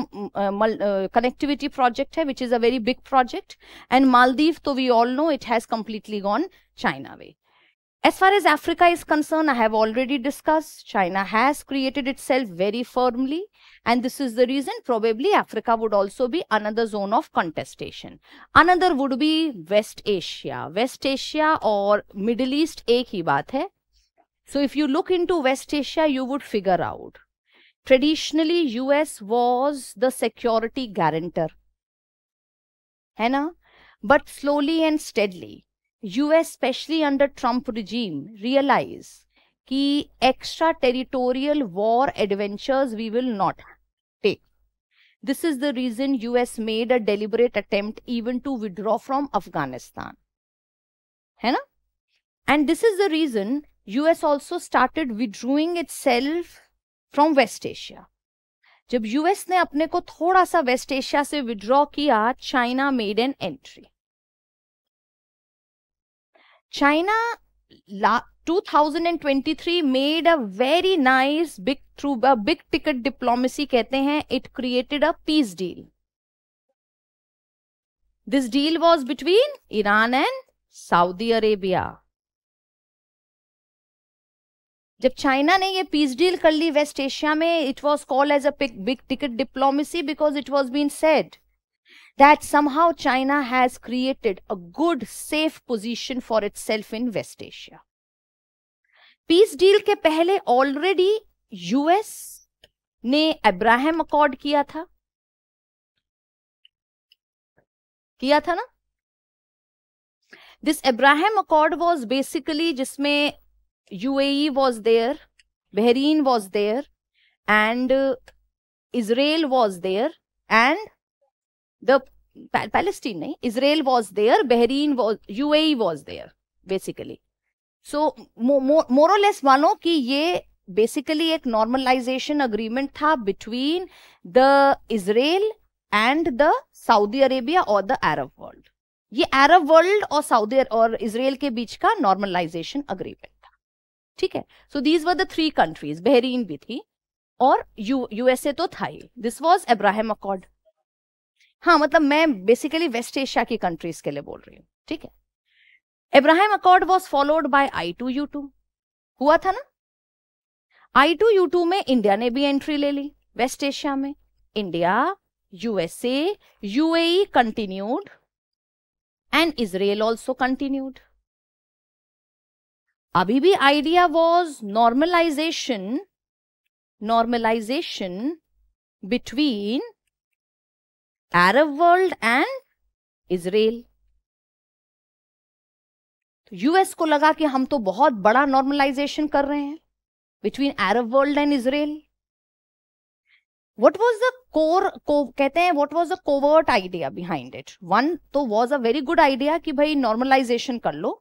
connectivity project है which is a very big project. And Maldives तो we all know it has completely gone China way. As far as Africa is concerned, I have already discussed, China has created itself very firmly, and this is the reason probably Africa would also be another zone of contestation. Another would be West Asia. West Asia or Middle East एक ही बात है. So if you look into West Asia, you would figure out. Traditionally, US was the security guarantor. है ना? But slowly and steadily, US, especially under Trump regime, realize कि extra territorial war adventures we will not take. This is the reason US made a deliberate attempt even to withdraw from Afghanistan. है ना? And this is the reason US also started withdrawing itself from West Asia. जब US ने अपने को थोड़ा सा West Asia से withdraw किया, China made an entry. China 2023 made a very nice through a big ticket diplomacy कहते हैं. It created a peace deal. This deal was between Iran and Saudi Arabia. जब चाइना ने ये peace deal कर ली west Asia में, it was called as a big ticket diplomacy because it was being said that somehow China has created a good, safe position for itself in West Asia. Peace deal के पहले already US ने Abraham accord किया था ना? This Abraham Accord was basically जिसमें UAE was there, Bahrain was there, and Israel was there, and the Palestine नहीं, Israel was there, Bahrain was, UAE was there basically. So more or less मानो कि ये basically एक normalization agreement था between the Israel and the Saudi Arabia or the Arab world. ये Arab world और Saudi और Israel के बीच का normalization agreement था. ठीक है? So these were the three countries. Bahrain भी थी और USA तो था ही. This was Abraham Accord. हाँ, मतलब मैं बेसिकली वेस्ट एशिया की कंट्रीज के लिए बोल रही हूँ. ठीक है? Abraham accord was followed by I2U2. हुआ था ना? I2U2 में इंडिया ने भी एंट्री ले ली वेस्ट एशिया में. India, USA, UAE continued and Israel also continued. अभी भी idea was normalisation between Arab world and Israel. US को लगा कि हम तो बहुत बड़ा नॉर्मलाइजेशन कर रहे हैं between Arab world and Israel. What was the कहते हैं what was the covert idea behind it? One तो was a very good idea कि भाई नॉर्मलाइजेशन कर लो.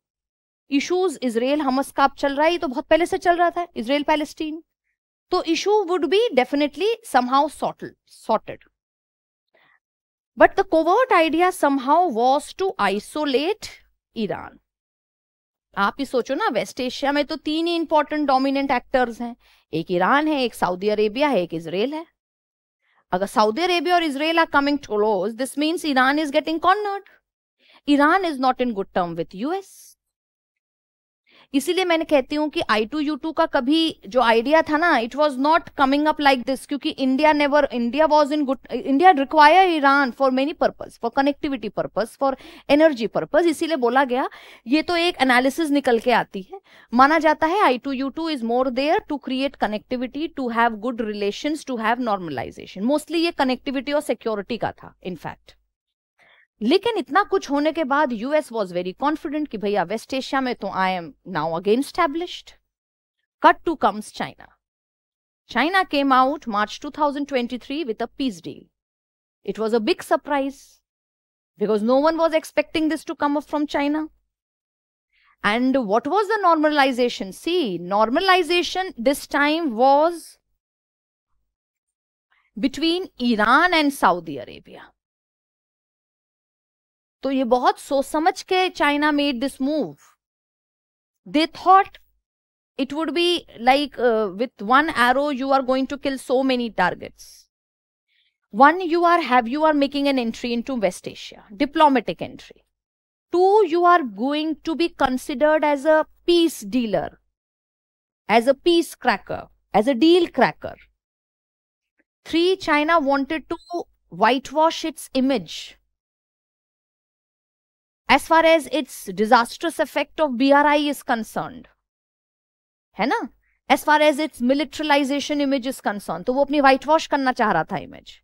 Issues Israel हमस का चल रहा है, ये तो बहुत पहले से चल रहा था, Israel Palestine. तो issue would be definitely somehow sorted. But the covert idea somehow was to isolate Iran. आप ही सोचो ना, वेस्ट एशिया में तो तीन ही इंपॉर्टेंट डोमिनेंट एक्टर्स हैं. एक ईरान है, एक सऊदी अरेबिया है, एक इजराइल है. अगर सऊदी अरेबिया और Israel are coming close, this means Iran is getting cornered. Iran is not in good term with US. इसीलिए मैंने कहती हूं कि I2U2 का कभी जो आइडिया था ना, it was not coming up like this, क्योंकि India was in good. India require Iran for many purpose, for connectivity purpose, for energy purpose. इसीलिए बोला गया, ये तो एक एनालिसिस निकल के आती है. माना जाता है I2U2 is more there to create connectivity, to have good relations, to have normalisation. Mostly ये कनेक्टिविटी और सिक्योरिटी का था इनफैक्ट. लेकिन इतना कुछ होने के बाद यूएस वॉज वेरी कॉन्फिडेंट कि भैया वेस्ट एशिया में तो I am now again established. Cut to comes China. China came out March 2023 with a peace deal. It was a big surprise because no one was expecting this to come up from China. And what was the normalization? See, normalization this time was between Iran and Saudi Arabia. तो ये बहुत सोच समझ के China made this move. They thought it would be like with one arrow you are going to kill so many targets. One, you are making an entry into West Asia, diplomatic entry. Two, you are going to be considered as a peace dealer, as a peace cracker, as a deal cracker. Three, China wanted to whitewash its image as far as its disastrous effect of BRI is concerned, है ना? As far as its militarization image is concerned, तो वो अपनी whitewash करना चाह रहा था image.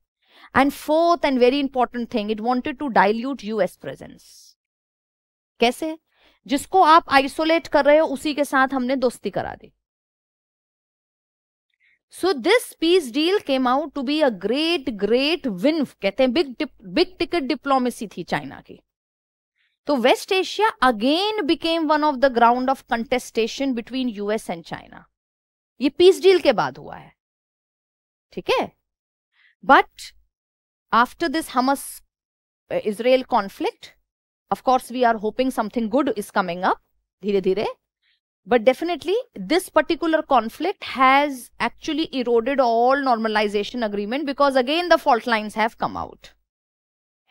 And fourth and very important thing, it wanted to dilute US presence. कैसे? जिसको आप isolate कर रहे हो उसी के साथ हमने दोस्ती करा दी. So this peace deal came out to be a great win. कहते हैं big ticket diplomacy थी चाइना की. तो West Asia again became one of the ground of contestation between US and China. ये peace deal के बाद हुआ है, ठीक है? But after this Hamas-Israel conflict, of course we are hoping something good is coming up, धीरे धीरे. But definitely this particular conflict has actually eroded all normalization agreement because again the fault lines have come out.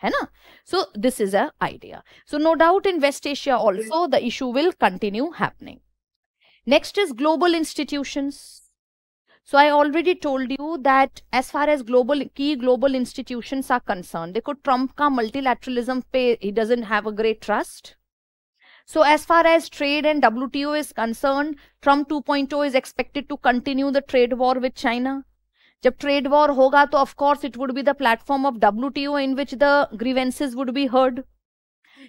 है ना? So this is an idea. So no doubt in West Asia also the issue will continue happening. Next is global institutions. So I already told you that as far as key global institutions are concerned, देखो Trump का multilateralism पे he doesn't have a great trust. So as far as trade and WTO is concerned, Trump 2.0 is expected to continue the trade war with China. जब trade war होगा तो of course it would be the platform of WTO in which the grievances would be heard.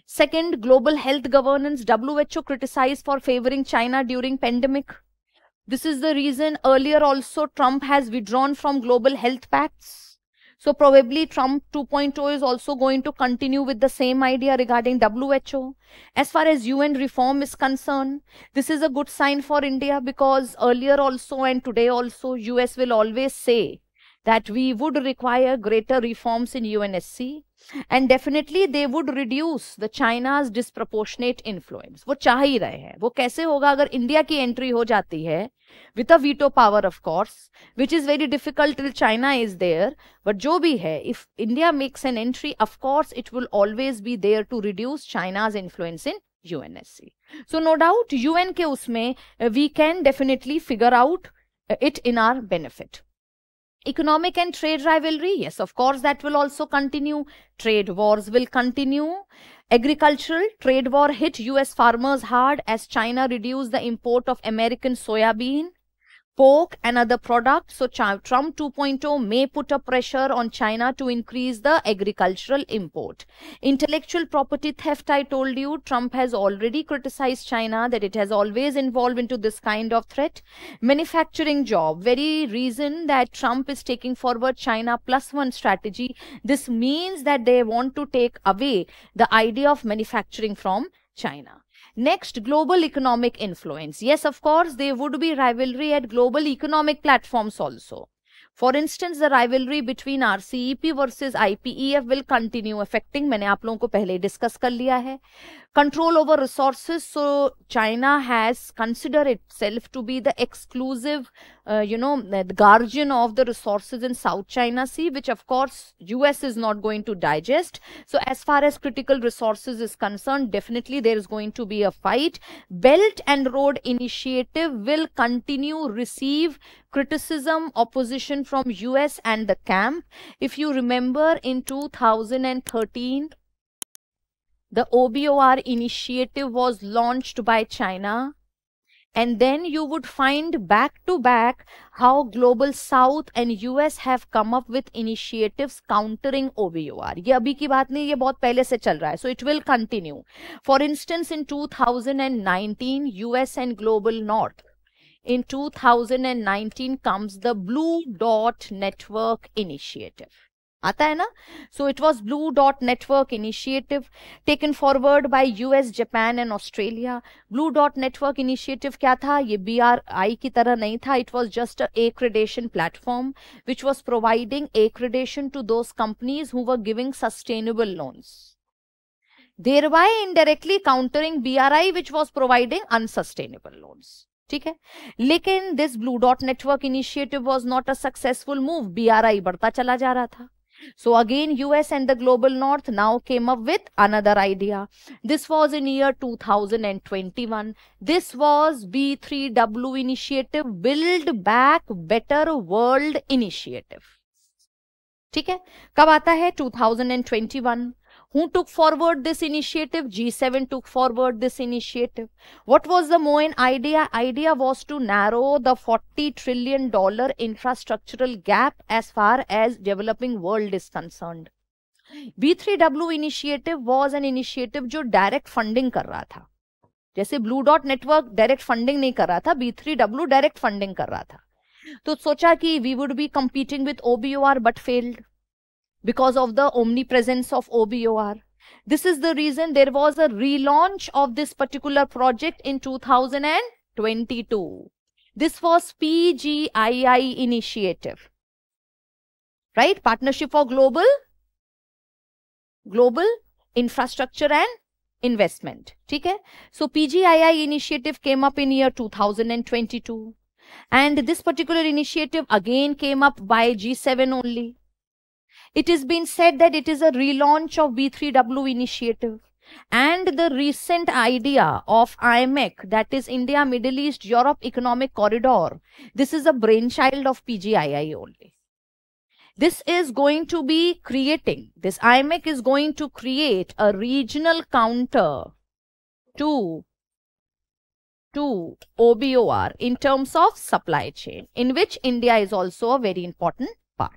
Second, global health governance. WHO criticized for favoring China during pandemic. This is the reason earlier also Trump has withdrawn from global health pacts. So probably Trump 2.0 is also going to continue with the same idea regarding WHO. As far as UN reform is concerned, this is a good sign for India because earlier also and today also US will always say that we would require greater reforms in UNSC and definitely they would reduce the China's disproportionate influence. वो चाह ही रहे हैं. वो कैसे होगा अगर India की entry हो जाती है with a veto power of course, which is very difficult till China is there. But जो भी है, if India makes an entry, of course it will always be there to reduce China's influence in UNSC. So no doubt UN के उसमें we can definitely figure out it in our benefit. Economic and trade rivalry, yes, of course, that will also continue. Trade wars will continue. Agricultural trade war hit US farmers hard as China reduced the import of American soybean, pork and other products. So Trump 2.0 may put a pressure on China to increase the agricultural import. Intellectual property theft, I told you, Trump has already criticized China that it has always involved into this kind of threat. Manufacturing job, very reason that Trump is taking forward China +1 strategy. This means that they want to take away the idea of manufacturing from China. Next, global economic influence. Yes, of course, there would be rivalry at global economic platforms also. For instance, the rivalry between RCEP versus IPEF will continue affecting, मैंने आप लोगों को पहले discuss कर लिया है. Control over resources. So China has considered itself to be the exclusive, the guardian of the resources in South China Sea, which of course US is not going to digest. So as far as critical resources is concerned, definitely there is going to be a fight. Belt and Road Initiative will continue receive criticism, opposition from US and the camp. If you remember in 2013, the OBOR initiative was launched by China, and then you would find back to back how Global South and US have come up with initiatives countering OBOR. ये अभी की बात नहीं, ये बहुत पहले से चल रहा है. So it will continue. For instance, in 2019, US and Global North. In 2019 comes the Blue Dot Network Initiative. आता है ना? So it was Blue Dot Network Initiative taken forward by US, Japan and Australia. Blue Dot Network Initiative क्या था? ये BRI की तरह नहीं था. It was just a accreditation platform which was providing accreditation to those companies who were giving sustainable loans, thereby indirectly countering BRI which was providing unsustainable loans. ठीक है, लेकिन this blue dot network initiative was not a successful move, BRI बढ़ता चला जा रहा था. So again US and the global north now came up with another idea. This was in year 2021. This was B3W initiative, Build Back Better World initiative. ठीक है, कब आता है? 2021. Who took forward this initiative? G7 took forward this initiative. What was the main idea? Idea was to narrow the $40 trillion infrastructural gap as far as developing world is concerned. B3W initiative was an initiative जो direct funding कर रहा था. जैसे blue dot network direct funding नहीं कर रहा था, B3W direct funding कर रहा था. तो सोचा कि we would be competing with OBOR but failed because of the omnipresence of OBOR. This is the reason there was a relaunch of this particular project in 2022. This was PGII initiative, right? Partnership for global infrastructure and investment. ठीक है? So PGII initiative came up in year 2022. And this particular initiative again came up by G7 only. It has been said that it is a relaunch of B3W initiative. And the recent idea of IMEC, that is India, Middle East, Europe Economic Corridor, this is a brainchild of PGII only. This is going to be creating, this IMEC is going to create a regional counter to OBOR in terms of supply chain, in which India is also a very important part.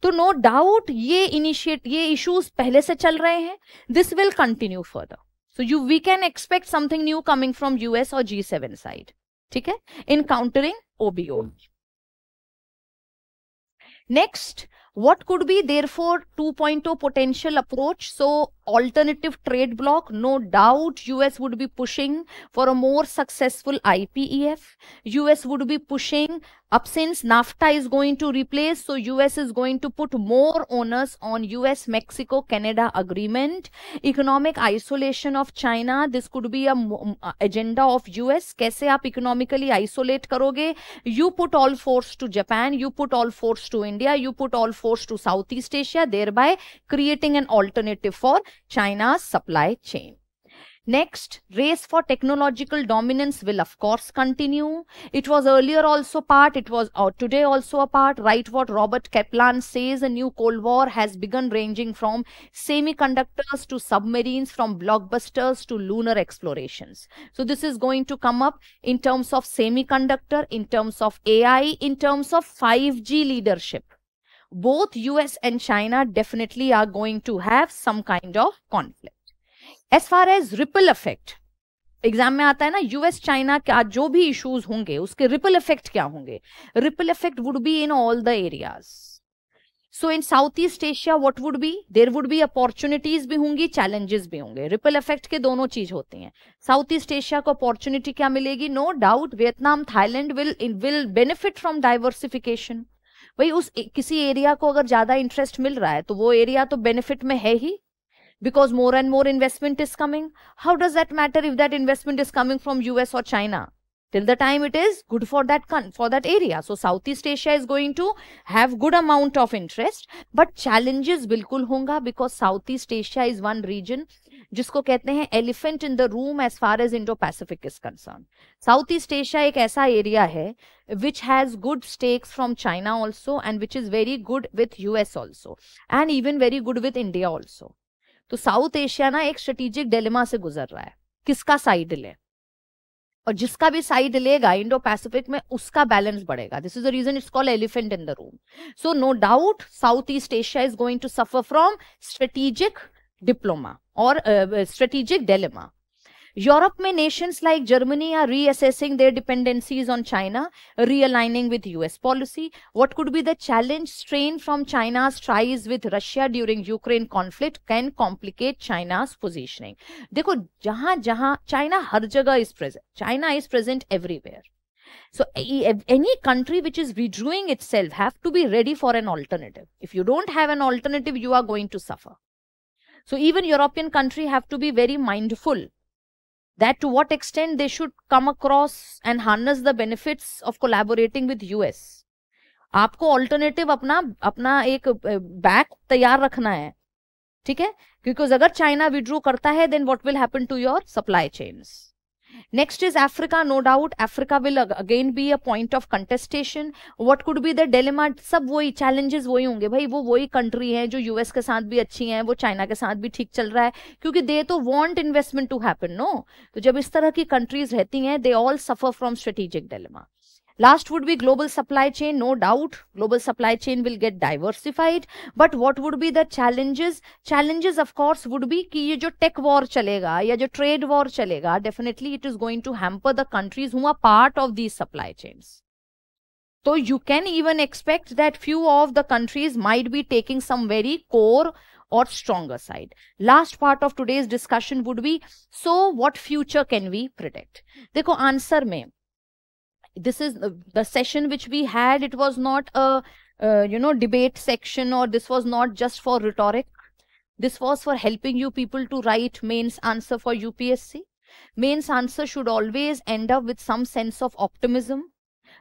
तो no doubt ये issues पहले से चल रहे हैं. This will continue further. So we can expect something new coming from US और G7 side. ठीक है, in countering OBO. Next, what could be therefore 2.0 potential approach? So alternative trade bloc, no doubt US would be pushing for a more successful IPEF. US would be pushing up since NAFTA is going to replace, so US is going to put more onus on US-Mexico-Canada agreement. Economic isolation of China, this could be a agenda of US. कैसे आप economically isolate करोगे? You put all force to Japan, you put all force to India, you put all force to Southeast Asia, thereby creating an alternative for China's supply chain. Next, race for technological dominance will of course continue. It was earlier also part, it was today also a part. Right, what Robert Kaplan says, a new Cold War has begun, ranging from semiconductors to submarines, from blockbusters to lunar explorations. So this is going to come up in terms of semiconductor, in terms of AI, in terms of 5G leadership. Both US and China definitely are going to have some kind of conflict. As far as ripple effect, exam में आता है ना, US China का जो भी issues होंगे उसके ripple effect क्या होंगे? Ripple effect would be in all the areas. So in South East Asia what would be? There would be opportunities भी होंगी, चैलेंजेस भी होंगे. रिपल इफेक्ट के दोनों चीज होती हैं. साउथ ईस्ट एशिया को अपॉर्चुनिटी क्या मिलेगी? No doubt Vietnam, Thailand will benefit from diversification. भाई उस किसी एरिया को अगर ज्यादा इंटरेस्ट मिल रहा है तो वो एरिया तो बेनिफिट में है ही, because more and more investment is coming. How does that matter if that investment is coming from US or China? Till the time it is good for that area. So Southeast Asia is going to have good amount of interest, but challenges बिल्कुल होंगे, because Southeast Asia is one region जिसको कहते हैं elephant in the room as far as Indo-Pacific is concerned. Southeast Asia एक ऐसा area है which has good stakes from China also, and which is very good with US also, and even very good with India also. तो south Asia ना एक strategic dilemma से गुजर रहा है, किसका साइड ले, और जिसका भी साइड लेगा इंडो पैसिफिक में उसका बैलेंस बढ़ेगा. This is the reason it's called elephant in the room. So no doubt South East Asia is going to suffer from strategic diploma और स्ट्रेटेजिक डिलेमा. Europe में nations like Germany are reassessing their dependencies on China, realigning with US policy. What could be the challenge? Strain from China's ties with Russia during Ukraine conflict can complicate China's positioning. देखो जहां जहां China हर जगह is present. China is present everywhere. So any country which is withdrawing itself have to be ready for an alternative. If you don't have an alternative, you are going to suffer. So even European country have to be very mindful that to what extent they should come across and harness the benefits of collaborating with US. आपको alternative अपना एक back तैयार रखना है, ठीक है, because अगर China withdraw करता है then what will happen to your supply chains. Next is Africa. No doubt Africa will again be a point of contestation. What could be the dilemma? सब वही challenges वही होंगे भाई. वो वही country है जो US के साथ भी अच्छी हैं, वो चाइना के साथ भी ठीक चल रहा है, क्योंकि they तो want investment to happen, no? तो जब इस तरह की countries रहती हैं, they all suffer from strategic dilemma. Last would be global supply chain. No doubt global supply chain will get diversified, but what would be the challenges? Challenges of course would be कि ये जो tech war चलेगा या जो trade war चलेगा, definitely it is going to hamper the countries who are part of these supply chains. So you can even expect that few of the countries might be taking some very core or stronger side. Last part of today's discussion would be, so what future can we predict? देखो answer में, this is the session which we had. It was not a debate section, or this was not just for rhetoric. This was for helping you people to write mains answer for UPSC. Mains answer should always end up with some sense of optimism.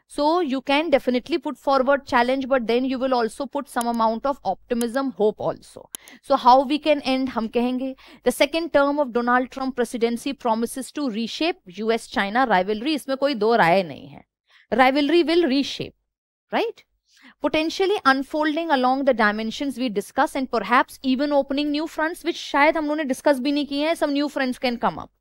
So you can definitely put forward challenge, but then you will also put some amount of optimism, hope also. So how we can end? हम कहेंगे the second term of Donald Trump presidency promises to reshape US-China rivalry. इसमें कोई दो राय नहीं है. Rivalry will reshape, right? Potentially unfolding along the dimensions we discuss, and perhaps even opening new fronts which शायद हम लोगों ने discuss भी नहीं किए हैं. Some new fronts can come up.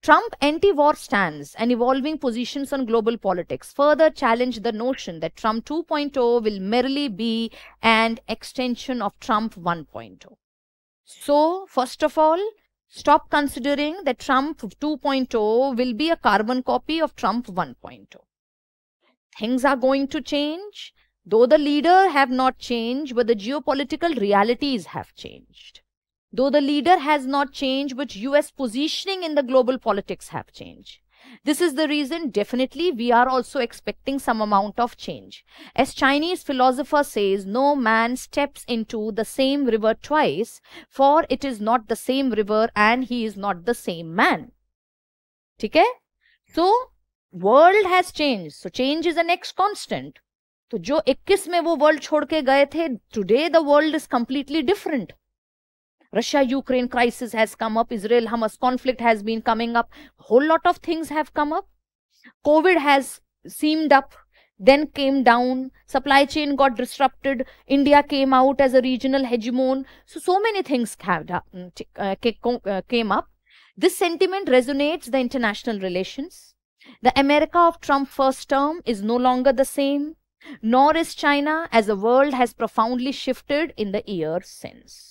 Trump anti-war stance and evolving positions on global politics further challenge the notion that Trump 2.0 will merely be an extension of Trump 1.0. So, first of all, stop considering that Trump 2.0 will be a carbon copy of Trump 1.0. Things are going to change, though the leader have not changed, but the geopolitical realities have changed. Though the leader has not changed, but US positioning in the global politics have changed. This is the reason definitely we are also expecting some amount of change. As Chinese philosopher says, no man steps into the same river twice, for it is not the same river and he is not the same man. Okay? So, world has changed. So, change is the next constant. तो जो 21 में वो world छोड़ के गए थे, today the world is completely different. Russia-Ukraine crisis has come up. Israel-Hamas conflict has been coming up. Whole lot of things have come up. COVID has seemed up, then came down. Supply chain got disrupted. India came out as a regional hegemon. So many things came up. This sentiment resonates the international relations. The America of Trump first term is no longer the same, nor is China, as the world has profoundly shifted in the years since.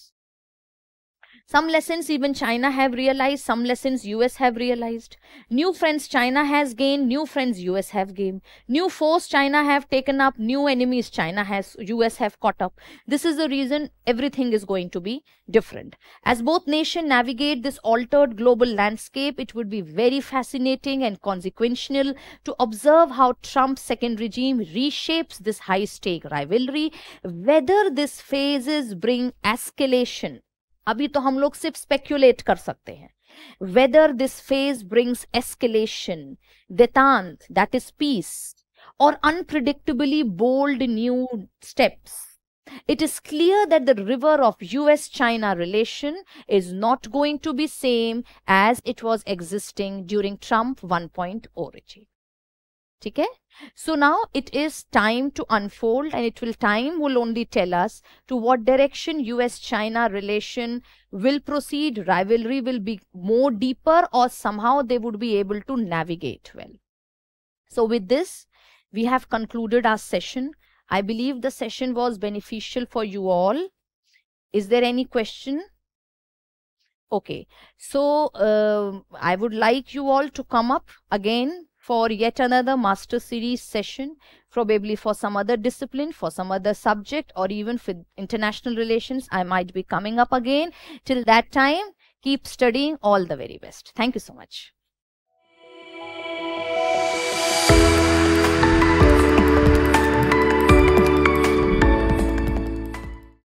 Some lessons even China have realized, some lessons US have realized. New friends China has gained, new friends US have gained. New foes China have taken up, new enemies US have caught up. This is the reason everything is going to be different. As both nations navigate this altered global landscape, it would be very fascinating and consequential to observe how Trump's second regime reshapes this high-stake rivalry, whether these phases bring escalation. अभी तो हम लोग सिर्फ speculate कर सकते हैं. Whether this phase brings escalation, detente, that is peace, or unpredictably bold new steps. It is clear that the river of US-China relation is not going to be same as it was existing during Trump 1.0 regime. Okay? So now it is time to unfold, and time will only tell us to what direction US-China relation will proceed. Rivalry will be more deeper, or somehow they would be able to navigate well. So with this, we have concluded our session. I believe the session was beneficial for you all. Is there any question? Okay. So I would like you all to come up again for yet another master series session, probably for some other discipline, for some other subject, or even for international relations. I might be coming up again. Till that time, keep studying. All the very best. Thank you so much.